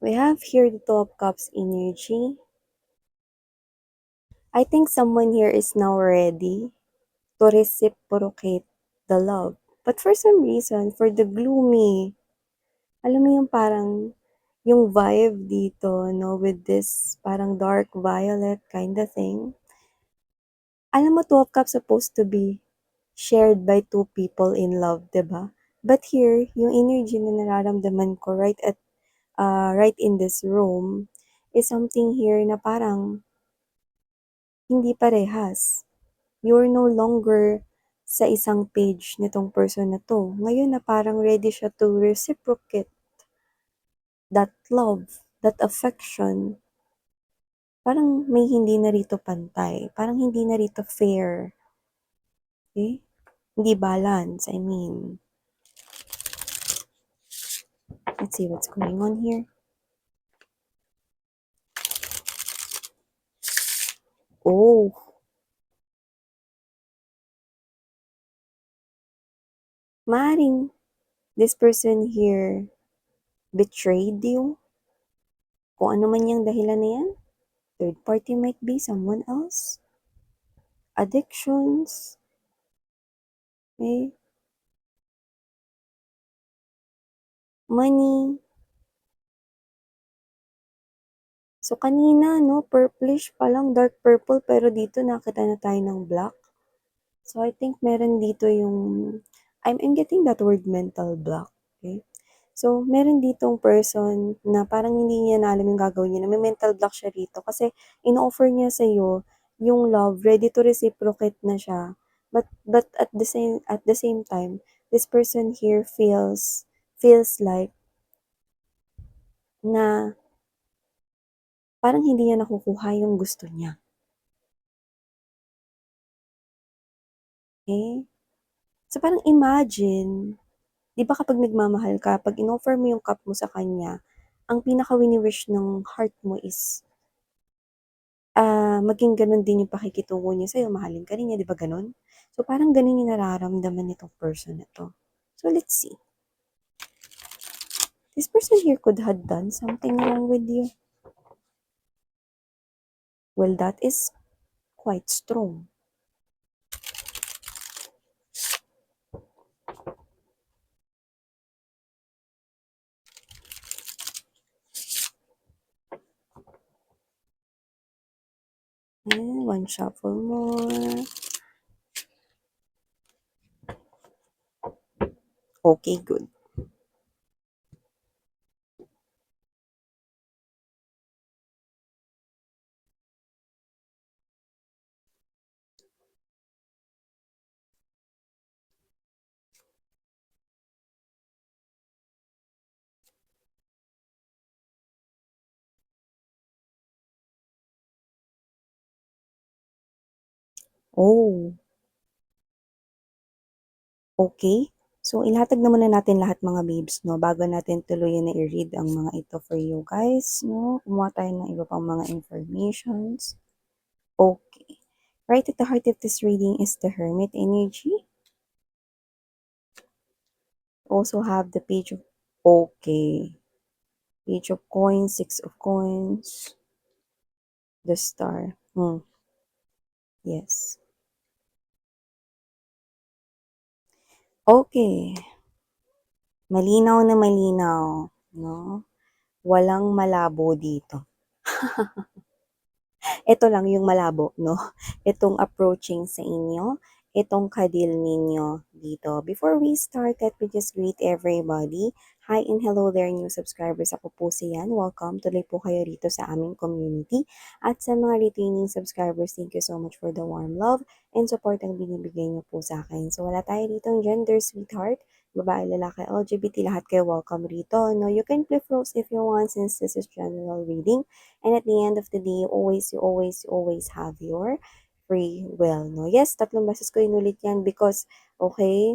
We have here the Two of Cups energy. I think someone here is now ready to reciprocate the love. But for some reason, for the gloomy, alam mo yung parang, yung vibe dito, no, with this parang dark violet kind of thing. Alam mo, Two of Cups supposed to be shared by two people in love, 'di ba? But here, yung energy na nararamdaman ko right in this room is something here na parang hindi parehas. You're no longer sa isang page nitong person na 'to. Ngayon na parang ready siya to reciprocate that love, that affection. Parang may hindi na rito pantay, parang hindi na rito fair, okey? Hindi balance, I mean. Let's see what's going on here. Oh, maaaring this person here betrayed you, kung ano man yang dahilan na yan. Third party might be someone else. Addictions, okay? Money. So, kanina, no, purplish pa lang, dark purple, pero dito nakita na tayo ng black. So, I think meron dito yung, I'm getting that word mental block, okay? So, meron ditong person na parang hindi niya na alam yung gagawin niya, na may mental block siya rito kasi in-offer niya sa'yo yung love, ready to reciprocate na siya. But at the same time, this person here feels like na parang hindi niya nakukuha yung gusto niya. Okay? So, parang imagine, di ba kapag nagmamahal ka, pag in-offer mo yung cup mo sa kanya, ang pinaka-wini-wish ng heart mo is, maging ganun din yung pakikitungo niya sa'yo, mahalin ka rin niya, di ba ganun? So, parang ganun yung nararamdaman nitong person na to. So, let's see. This person here could have done something wrong with you. Well, that is quite strong. And one shuffle more. Okay, good. Oh, okay. So, ilatag na muna natin lahat mga babes, no, bago natin tuluyan na i-read ang mga ito for you guys, no. Kumuha tayo ng iba pang mga informations. Okay. Right at the heart of this reading is the Hermit energy. Also have the page of, okay. Page of coins, six of coins, the star. Yes. Okay. Malinaw na malinaw, no? Walang malabo dito. Ito lang yung malabo, no? Itong approaching sa inyo, itong kadil ninyo dito. Before we start, let me just greet everybody. Hi and hello there, new subscribers. Ako po si Yan. Welcome. Tuloy po kayo rito sa aming community. At sa mga retaining subscribers, thank you so much for the warm love and support ang binibigay niyo po sa akin. So wala tayo ditong gender, sweetheart. Babae, lalaki, LGBT, lahat kayo welcome rito. No, you can flip roles if you want since this is general reading. And at the end of the day, you always have your free will, no? Yes, tatlong beses ko inulit yan because, okay,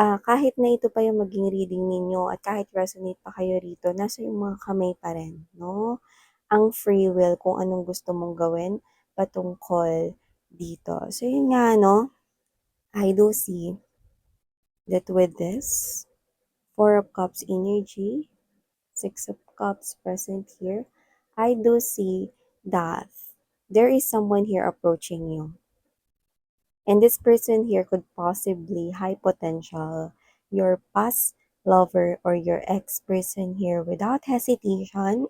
kahit na ito pa yung maging reading ninyo at kahit resonate pa kayo rito, nasa yung mga kamay pa rin, no? Ang free will, kung anong gusto mong gawin patungkol dito. So, yun nga, no? I do see that with this, Four of Cups energy, Six of Cups present here, I do see that there is someone here approaching you. And this person here could possibly high potential your past lover or your ex person here without hesitation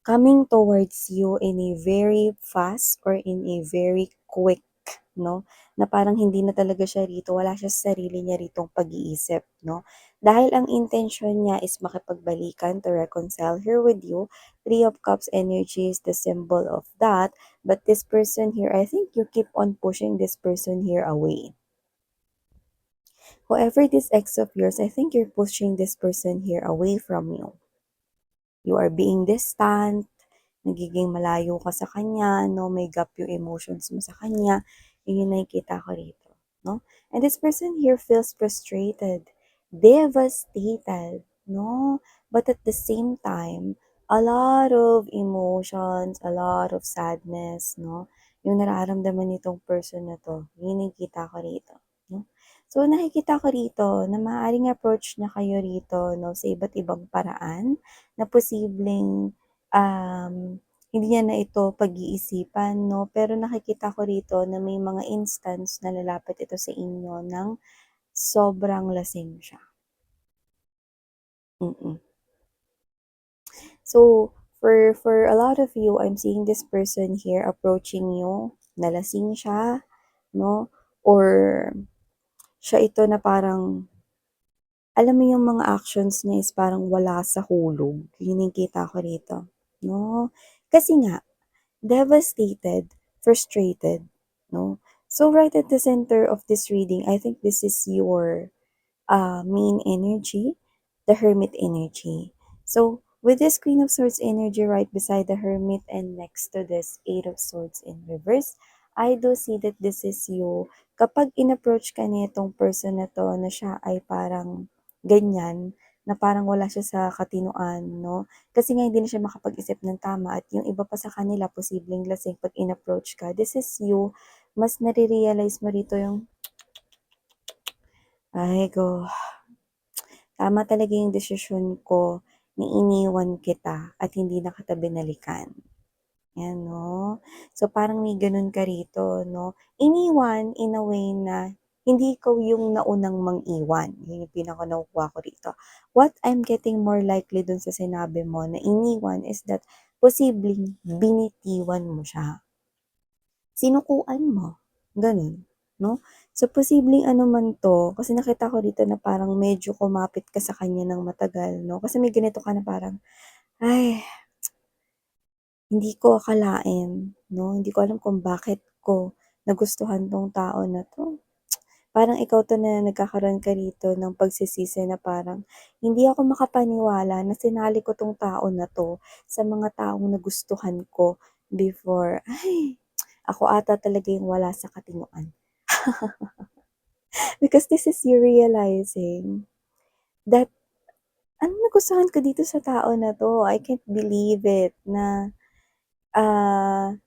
coming towards you in a very fast or in a very quick, no? Na parang hindi na talaga siya rito, wala siya sa sarili niya ritong pag-iisip, no? Dahil ang intention niya is makipagbalikan to reconcile here with you. Three of Cups energy is the symbol of that. But this person here, I think you keep on pushing this person here away. Whoever this ex of yours, I think you're pushing this person here away from you. You are being distant, nagiging malayo ka sa kanya, no? May gap yung emotions mo sa kanya. Yun yung nakikita ko rito, no? And this person here feels frustrated, devastated, no? But at the same time, a lot of emotions, a lot of sadness, no? Yung nararamdaman nitong person na to, yun yung nakikita ko rito, no? So, nakikita ko rito na maaaring approach niya kayo rito, no, sa iba't ibang paraan na posibleng hindi niya na ito pag-iisipan, no? Pero nakikita ko rito na may mga instance na lalapit ito sa inyo ng sobrang lasing siya. So, for a lot of you, I'm seeing this person here approaching you, nalasing siya, no? Or siya ito na parang, alam mo yung mga actions niya is parang wala sa hulog. Yun yung kita ko rito, no? Kasi nga, devastated, frustrated, no? So right at the center of this reading, I think this is your main energy, the Hermit energy. So with this Queen of Swords energy right beside the Hermit and next to this Eight of Swords in reverse, I do see that this is you. Kapag in-approach ka nitong person na to na siya ay parang ganyan, na parang wala siya sa katinoan, no? Kasi nga hindi na siya makapag-isip ng tama at yung iba pa sa kanila, posibleng lasing pag in-approach ka. This is you. Mas nare-realize mo rito yung, ay go, tama talaga yung desisyon ko na iniwan kita at hindi na kita binalikan. Yan, no? So, parang may ganun ka rito, no? Iniwan in a way na hindi ikaw yung naunang mang-iwan. Yun yung pinaka nakukuha ko rito. What I'm getting more likely dun sa sinabi mo na iniwan is that posibleng binitiwan mo siya. Sinukuan mo. Ganun, no? So, posibleng ano man to, kasi nakita ko dito na parang medyo kumapit ka sa kanya ng matagal, no? Kasi may ganito ka na parang, ay, hindi ko akalain, no? Hindi ko alam kung bakit ko nagustuhan tong tao na 'to. Parang ikaw 'to na nagkakaroon ka rito ng pagsisisi na parang, hindi ako makapaniwala na sinali ko 'tong tao na 'to sa mga taong nagustuhan ko before. Ay, ako ata talaga yung wala sa katinoan. Because this is you realizing that, anong nagustuhan ko dito sa tao na 'to? I can't believe it na, ah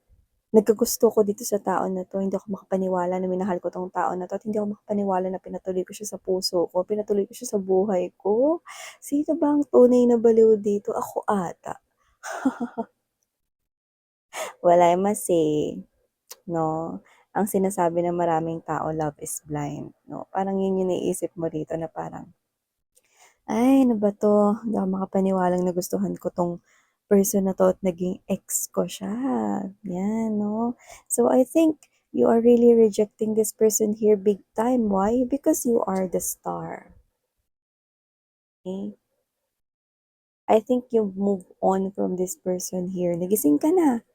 nagkagusto ko dito sa tao na 'to, hindi ako makapaniwala na minahal ko 'tong tao na 'to at hindi ako makapaniwala na pinatuloy ko siya sa puso ko, pinatuloy ko siya sa buhay ko. Sino ba ang tunay na baliw dito? Ako ata. Wala say, 'no? Ang sinasabi ng maraming tao, love is blind, 'no? Parang yun yung naiisip mo rito na parang, "Ay, ano ba 'to? Hindi ako makapaniwalang nagustuhan ko 'tong person na 'to at naging ex ko siya." 'Yan, 'no? So, I think you are really rejecting this person here big time. Why? Because you are the star. Okay? I think you move on from this person here. Nagising ka na.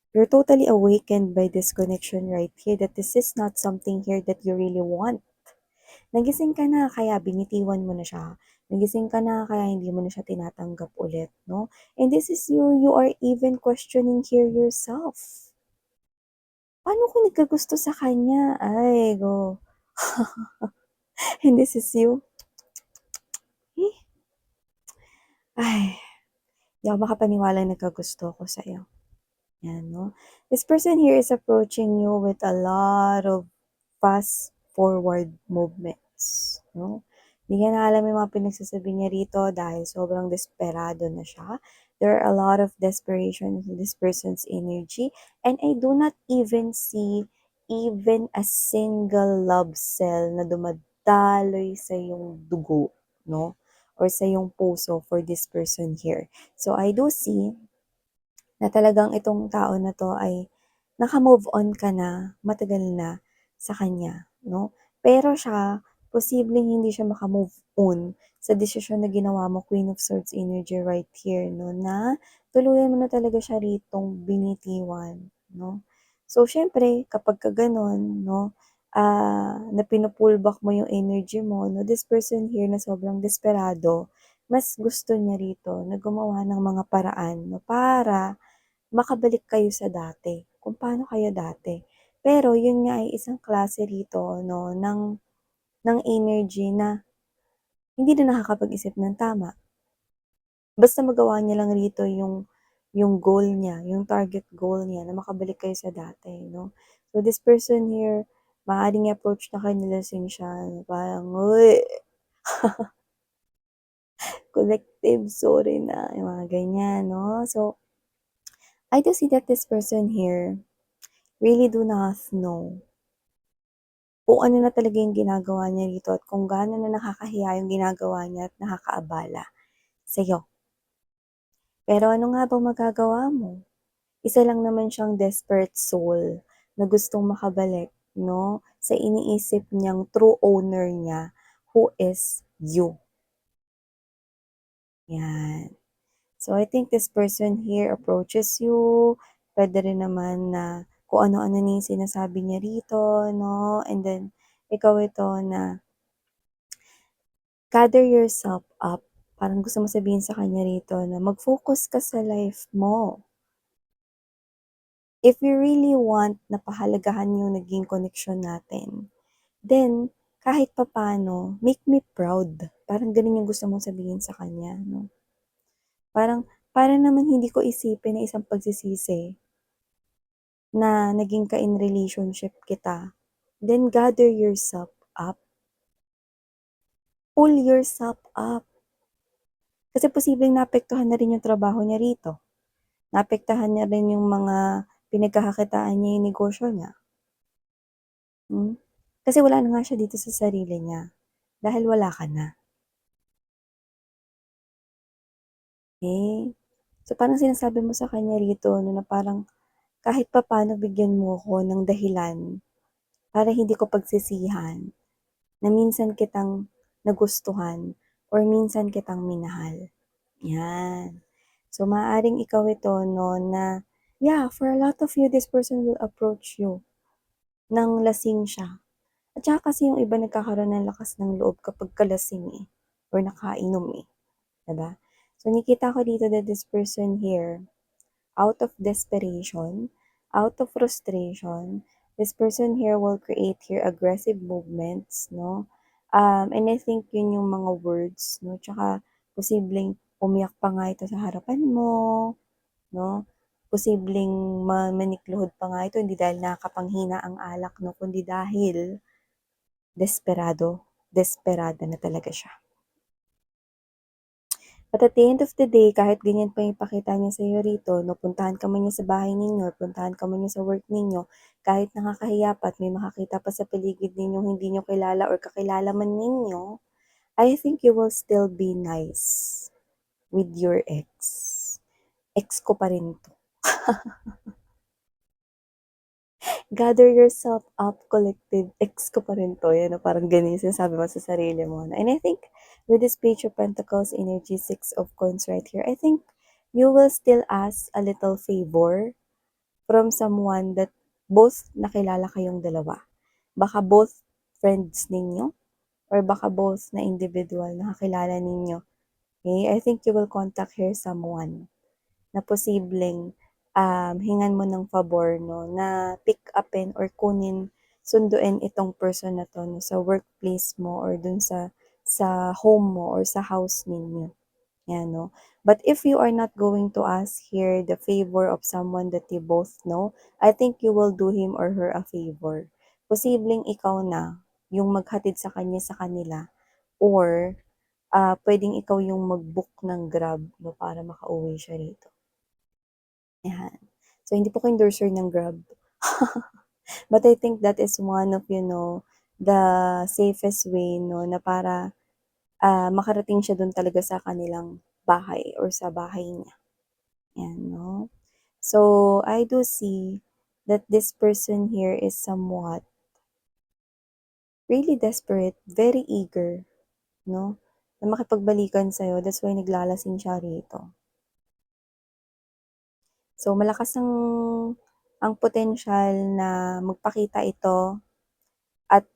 You're totally awakened by this connection right here that this is not something here that you really want. Nagising ka na kaya binitiwan mo na siya. Nagising ka na kaya hindi mo na siya tinatanggap ulit, no? And this is you are even questioning here yourself. Paano ko nagkagusto sa kanya? Ay, go. And this is you. Eh, ay, di ako makapaniwala nagkagusto ko sa'yo. Yan, no? This person here is approaching you with a lot of fast forward movements, no? Hindi niya na alam yung mga pinagsasabi niya rito dahil sobrang desperado na siya. There are a lot of desperation in this person's energy, and I do not even see even a single love cell na dumadaloy sa yung dugo, no? Or sa yung puso for this person here. So I do see na talagang itong tao na 'to ay naka-move on ka na, matagal na sa kanya, 'no? Pero siya, posibleng hindi siya maka-move on sa desisyon na ginawa mo, Queen of Swords energy right here, 'no, na tuluyan mo na talaga siya ritong binitiwan, 'no? So, siyempre kapagka gano'n, 'no, na pinu-pull back mo yung energy mo, 'no, this person here na sobrang desperado, mas gusto niya rito na gumawa ng mga paraan, 'no, para makabalik kayo sa dati, kung paano kayo dati. Pero yun nga ay isang klase rito 'no ng energy na hindi na nakakapag-isip ng tama. Basta magawa niya lang rito yung goal niya, yung target goal niya na makabalik kayo sa dati 'no. So this person here, maaaring i-approach na kayo nilasing siya na parang, "Uy, collective sorry na," yung mga ganyan 'no. So, I do see that this person here really do not know kung ano na talaga yung ginagawa niya rito at kung gaano na nakakahiya yung ginagawa niya at nakakaabala sa'yo. Pero ano nga bang magagawa mo? Isa lang naman siyang desperate soul na gustong makabalik, 'no, sa iniisip niyang true owner niya, who is you, 'yan. So, I think this person here approaches you, puwede rin naman na kung ano-ano na yung sinasabi niya rito, 'no, and then ikaw ito na gather yourself up. Parang gusto mo sabihin sa kanya rito na mag-focus ka sa life mo. If you really want na pahalagahan yung naging connection natin, then kahit papaano, make me proud. Parang gano'n yung gusto mong sabihin sa kanya, 'no? Parang para naman hindi ko isipin na isang pagsisisi na naging ka-in relationship kita, then gather yourself up. Pull yourself up. Kasi posibleng naapektuhan na rin yung trabaho niya rito. Naapektuhan niya rin yung mga pinagkakakitaan niya, yung negosyo niya, hmm. Kasi wala na nga siya dito sa sarili niya, dahil wala ka na, eh. So, parang sinasabi mo sa kanya rito 'no, na parang kahit papaano bigyan mo ako ng dahilan para hindi ko pagsisihan na minsan kitang nagustuhan or minsan kitang minahal, 'yan. So, maaaring ikaw ito 'no, na yeah, for a lot of you, this person will approach you ng lasing siya. At saka kasi yung iba nagkakaroon ng lakas ng loob kapagka lasing, eh, or nakainom, eh, 'di ba? So nakikita ko dito that this person here, out of desperation, out of frustration, this person here will create here aggressive movements, 'no? And I think yun yung mga words, 'no? Tsaka posibleng umiyak pa nga ito sa harapan mo, 'no? Posibleng manikluhod pa nga ito hindi dahil nakakapanghina ang alak 'no, kundi dahil desperada na talaga siya. At at the end of the day, kahit ganyan pa yung ipakita niya sa'yo rito, 'no, puntahan ka man niya sa bahay ninyo or puntahan ka man niya sa work ninyo, kahit nakakahiya pa at may makakita pa sa paligid ninyong hindi niyo kilala or kakilala man ninyo, I think you will still be nice with your ex. Ex ko pa rin 'to. Gather yourself up, collective. Ex ko pa rin 'to, yan 'no, parang ganun yung sinasabi mo sa sarili mo. And I think with this Page of Pentacles energy, Six of Coins right here, I think you will still ask a little favor from someone that both nakilala kayong dalawa. Baka both friends ninyo or baka both na individual na kakilala ninyo. Okay? I think you will contact here someone na posibleng, hingan mo ng pabor 'no, na pick upin or kunin, sunduin itong person na 'to 'no, sa workplace mo or dun sa home mo or sa house ninyo, 'yan 'no. But if you are not going to ask here the favor of someone that you both know, I think you will do him or her a favor. Posibleng ikaw na yung maghatid sa kanya sa kanila or puwedeng ikaw yung mag-book ng Grab 'no, para makauwi siya rito, ayan. So, hindi po ako endorser ng Grab. But I think that is one of, the safest way 'no, na para, makarating siya dun talaga sa kanilang bahay or sa bahay niya, 'yan 'no. So, I do see that this person here is somewhat really desperate, very eager 'no, na makipagbalikan sa'yo, that's why naglalasing siya rito. So, malakas ang potensyal na magpakita ito at,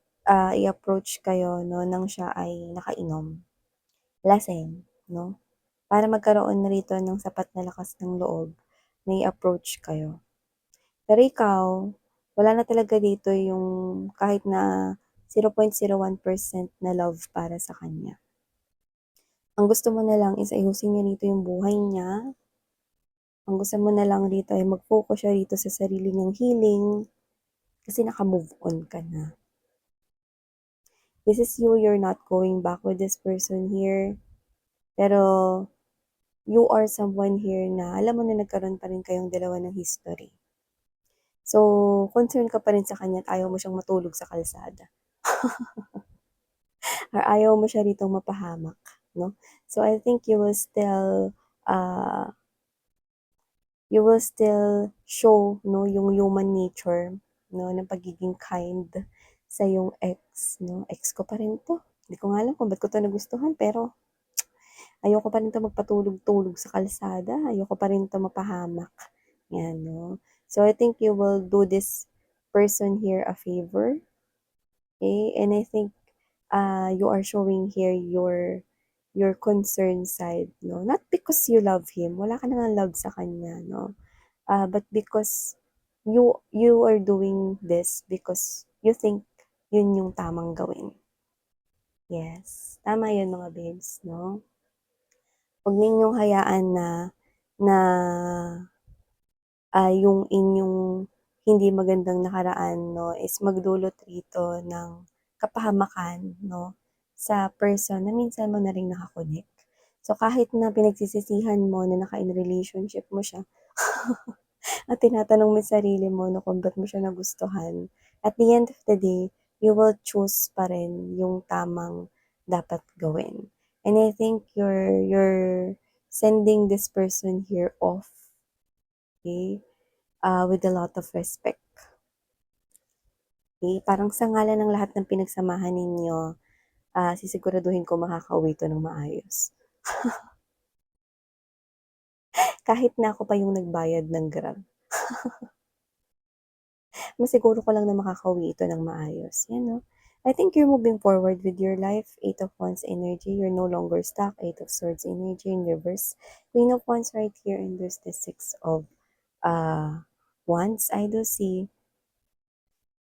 i-approach kayo 'no, nang siya ay nakainom, lasing 'no, para magkaroon na rito ng sapat na lakas ng loob na i-approach kayo. Pero ikaw, wala na talaga dito yung kahit na 0.01% na love para sa kanya. Ang gusto mo na lang is ayusin niya rito yung buhay niya, ang gusto mo na lang rito ay mag-focus siya rito sa sarili niyang healing, kasi naka-move on ka na. This is you, you're not going back with this person here, pero you are someone here na alam mo na nagkaroon pa rin kayong dalawa ng history. So, concern ka pa rin sa kanya at ayaw mo siyang matulog sa kalsada or ayaw mo siya ritong mapahamak, 'no? So, I think you will still show 'no, yung human nature 'no, ng pagiging kind sa yung ex 'no. Ex ko pa rin 'to, hindi ko nga alam kung ba't ko 'to nagustuhan pero ayoko pa rin 'to magpatulog-tulog sa kalsada, ayoko pa rin 'to mapahamak, 'yan 'no. So, I think you will do this person here a favor, okay, and I think, you are showing here your concerned side 'no, not because you love him, wala ka ng love sa kanya 'no, but because you are doing this because you think yun yung tamang gawin. Yes, tama yun mga babes 'no. Huwag ninyong hayaan na, yung inyong hindi magandang nakaraan 'no is magdulot rito ng kapahamakan 'no, sa person na minsan mo na ring naka-connect. So, kahit na pinagsisisihan mo na naka-in relationship mo siya at tinatanong mo sa sarili mo 'no kung ba't mo siya nagustuhan, at the end of the day, you will choose pa rin yung tamang dapat gawin. And I think you're sending this person here off, okay, with a lot of respect. Okay, parang sa ngalan ng lahat ng pinagsamahan ninyo, sisiguraduhin ko makakauwi 'to ng maayos. Kahit na ako pa yung nagbayad ng Grab, masiguro ko lang na makakauwi ito ng maayos, 'yan 'no. I think you're moving forward with your life, Eight of Wands energy, you're no longer stuck, Eight of Swords energy in reverse, Queen of Wands right here, and there's the Six of, Wands. I do see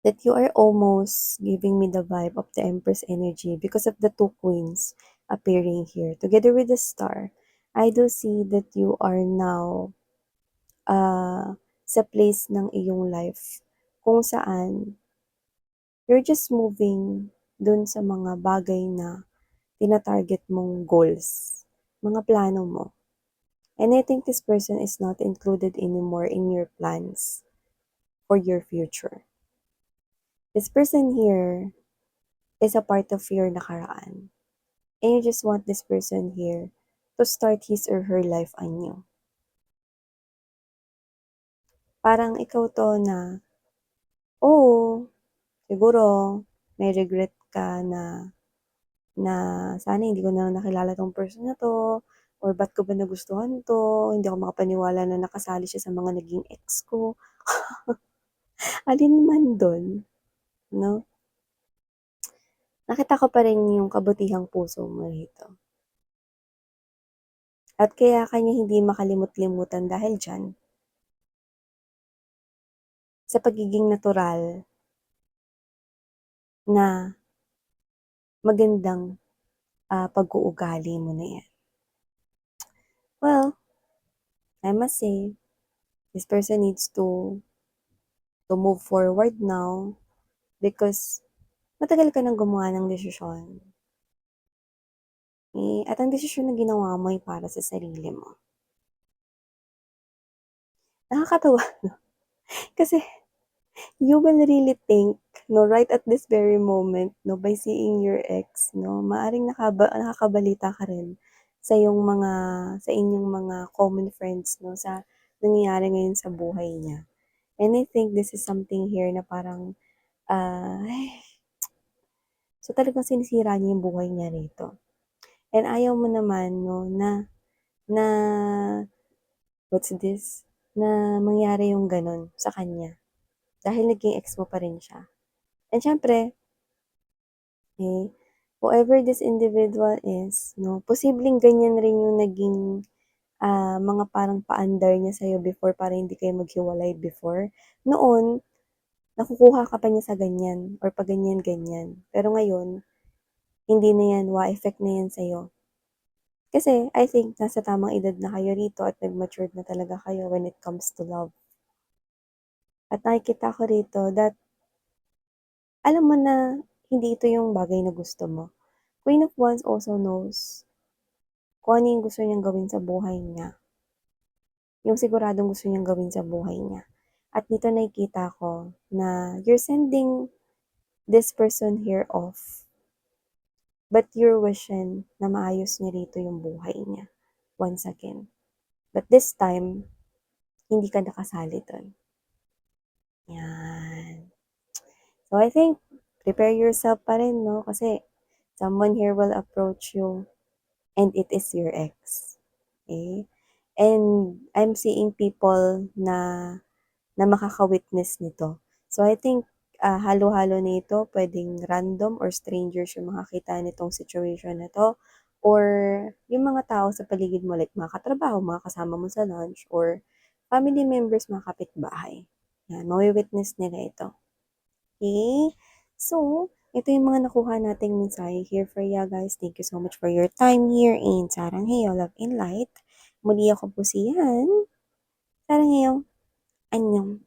that you are almost giving me the vibe of the Empress energy because of the two queens appearing here together with the star. I do see that you are now sa place ng iyong life kung saan you're just moving dun sa mga bagay na tina-target mong goals, mga plano mo. And I think this person is not included anymore in your plans for your future. This person here is a part of your nakaraan. And you just want this person here to start his or her life anew. Parang ikaw to na, oo, siguro may regret ka na sana hindi ko na nakilala tong person na 'to, or ba't ko ba nagustuhan 'to, hindi ako makapaniwala na nakasali siya sa mga naging ex ko. Alin man dun 'no, nakita ko pa rin yung kabutihang puso mo rito. At kaya ka niya hindi makalimot-limutan dahil diyan, sa pagiging natural na magandang, pag-uugali mo na 'yan. Well, I must say, this person needs to move forward now because matagal ka ng gumawa ng desisyon. At ang desisyon na ginawa mo ay para sa sarili mo. Nakakatawa 'no, kasi you will really think 'no, right at this very moment 'no, by seeing your ex 'no, maaaring nakakabalita ka rin sa sa inyong mga common friends 'no, sa nangyayari ngayon sa buhay niya. And I think this is something here na parang, ay, so talagang sinisira niya yung buhay niya rito. And ayaw mo naman 'no, na what's this, na mangyari yung gano'n sa kanya dahil naging ex mo pa rin siya. And siyempre, whoever this individual is 'no, posibleng ganyan rin yung naging, mga parang paandar niya sa'yo before para hindi kayo maghiwalay before. Noon, nakukuha ka pa niya sa ganyan or pa ganyan-ganyan. Pero ngayon, hindi na yan, effect na yan sa'yo. Kasi I think nasa tamang edad na kayo rito at nag-matured na talaga kayo when it comes to love. At nakikita ko rito that alam mo na hindi ito yung bagay na gusto mo. Queen of Wands also knows kung ano yung gusto niyang gawin sa buhay niya. Yung siguradong gusto niyang gawin sa buhay niya. At dito nakikita ko na you're sending this person here off. But you're wishing na maayos niya rito yung buhay niya. Once again. But this time, hindi ka nakasali dun. Yan. So I think, prepare yourself pa rin, no? Kasi someone here will approach you and it is your ex. Okay? And I'm seeing people na makaka-witness nito. So I think, halo-halo nito, pwedeng random or strangers yung makakita nitong situation na 'to or yung mga tao sa paligid mo like mga katrabaho, mga kasama mo sa lunch or family members, mga kapitbahay. Yan, mawi-witness nila ito. Okay? So, ito yung mga nakuha nating mensahe here for you guys. Thank you so much for your time here in Saranghayo Love and Light. Muli ako po si Yan. Saranghayo. Annyeong.